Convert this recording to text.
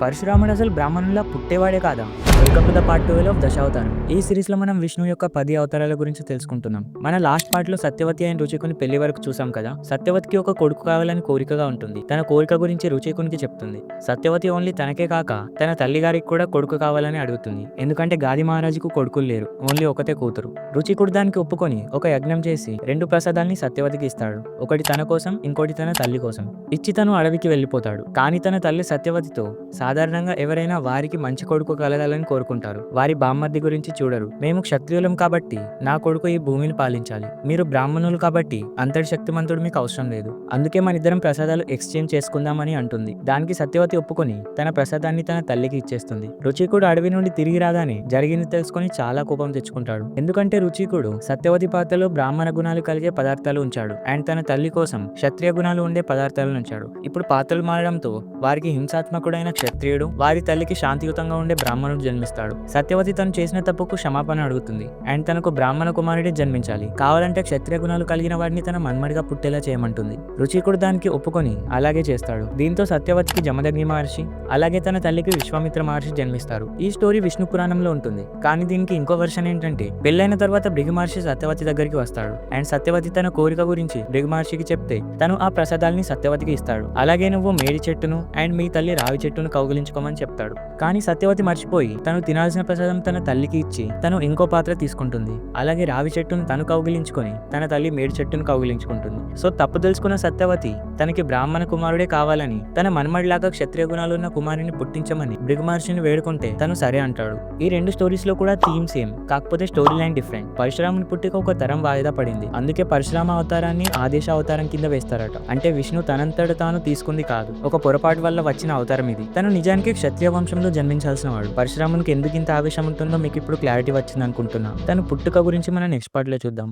పరశురాముడు అసలు బ్రాహ్మణులా పుట్టేవాడే కాదా? Welcome to the part 12 of Dashavataram. ఈ సిరీస్ లో మనం విష్ణు యొక్క 10 అవతారాల గురించి తెలుసుకుంటున్నాం. మన లాస్ట్ పార్ట్ లో సత్యవతి అండ్ రుచికుని పెళ్లి వరకు చూసాం కదా. సత్యవతికి ఒక కొడుకు కావాలని కోరికగా ఉంటుంది. తన కోరిక గురించి రుచికునికి చెప్తుంది. సత్యవతి ఓన్లీ తనకే కాక తన తల్లి గారికి కూడా కొడుకు కావాలని అడుగుతుంది. ఎందుకంటే గాది మహారాజుకు కొడుకులు లేరు, ఓన్లీ ఒకతే కూతురు. రుచికుడు దానికి ఒప్పుకొని ఒక యజ్ఞం చేసి 2 ప్రసాదాల్ని సత్యవతికి ఇస్తాడు. ఒకటి తన కోసం, ఇంకోటి తన తల్లి కోసం. ఇచ్చి తను అడవికి వెళ్ళిపోతాడు. కానీ తన తల్లి సత్యవతితో సాధారణంగా ఎవరైనా వారికి మంచి కొడుకు కలగాలని కోరుకుంటారు. వారి బామ్మర్ది గురించి చూడరు. మేము క్షత్రియులం కాబట్టి నా కొడుకు ఈ భూమిని పాలించాలి, మీరు బ్రాహ్మణులు కాబట్టి అంతటి శక్తిమంతుడు మీకు అవసరం లేదు, అందుకే మన ఇద్దరం ప్రసాదాలు ఎక్స్చేంజ్ చేసుకుందామని అంటుంది. దానికి సత్యవతి ఒప్పుకొని తన ప్రసాదాన్ని తన తల్లికి ఇచ్చేస్తుంది. రుచికుడు అడవి నుండి తిరిగి రాగానే జరిగింది తెలుసుకొని చాలా కోపం తెచ్చుకుంటాడు. ఎందుకంటే రుచికుడు సత్యవతి పాత్రలో బ్రాహ్మణ గుణాలు కలిగే పదార్థాలు ఉంచాడు అండ్ తన తల్లి కోసం క్షత్రియ గుణాలు ఉండే పదార్థాలను ఉంచాడు. ఇప్పుడు పాత్రలు మారడంతో వారికి హింసాత్మకుడైన క్షత్రియుడు, వారి తల్లికి శాంతియుతంగా ఉండే బ్రాహ్మణుడు జన్మిస్తాడు. సత్యవతి తను చేసిన తప్పుకు క్షమాపణ అడుగుతుంది అండ్ తనకు బ్రాహ్మణ కుమారుడే జన్మించాలి, కావాలంటే క్షత్రియ గుణాలు కలిగిన వాడిని తన మన్మడిగా పుట్టేలా చేయమంటుంది. రుచికుడు దానికి ఒప్పుకొని అలాగే చేస్తాడు. దీంతో సత్యవతికి జమదగ్ని మహర్షి అలాగే తన తల్లికి విశ్వామిత్ర మహర్షి జన్మిస్తారు. ఈ స్టోరీ విష్ణు పురాణంలో ఉంటుంది, కానీ దీనికి ఇంకో వెర్షన్ ఏంటంటే పెళ్లైన తర్వాత భృగు మహర్షి సత్యవతి దగ్గరికి వస్తాడు అండ్ సత్యవతి తన కోరిక గురించి భృగు మహర్షికి చెప్తే తను ఆ ప్రసాదాల్ని సత్యవతికి ఇస్తాడు. అలాగే నువ్వు మేడి చెట్టును అండ్ మీ తల్లి రావి చెట్టును కౌగిలించుకోమని చెప్తాడు. కానీ సత్యవతి మర్చిపోయి తను తినాల్సిన ప్రసాదం తన తల్లికి ఇచ్చి తను ఇంకో పాత్ర తీసుకుంటుంది. అలాగే రావి చెట్టును తను కౌగిలించుకొని తన తల్లి మేడి చెట్టును కౌగిలించుకుంటుంది. సో తప్పు తెలుసుకున్న సత్యవతి తనకి బ్రాహ్మణ కుమారుడే కావాలని తన మన్మడిలాగా క్షత్రియ గుణాలున్న కుమారుని పుట్టించమని భృగు మహర్షిని వేడుకుంటే తను సరే అంటాడు. ఈ 2 స్టోరీస్ లో కూడా థీమ్ సేమ్, కాకపోతే స్టోరీ లైన్ డిఫరెంట్. పరశురాముని పుట్టిక ఒక తరం వాయిదా పడింది, అందుకే పరశురామ అవతారాన్ని ఆదేశ అవతారం కింద వేస్తారట. అంటే విష్ణు తనంతట తాను తీసుకుంది కాదు, ఒక పొరపాటు వల్ల వచ్చిన అవతారం ఇది. తను నిజానికి క్షత్రియ వంశంలో జన్మించాల్సిన వాడు. పరశురామునికి ఎందుకు ఇంత ఆవేశం ఉంటుందో మీకు ఇప్పుడు క్లారిటీ వచ్చింది అనుకుంటున్నా. తన పుట్టుక గురించి మనం నెక్స్ట్ పార్ట్ లో చూద్దాం.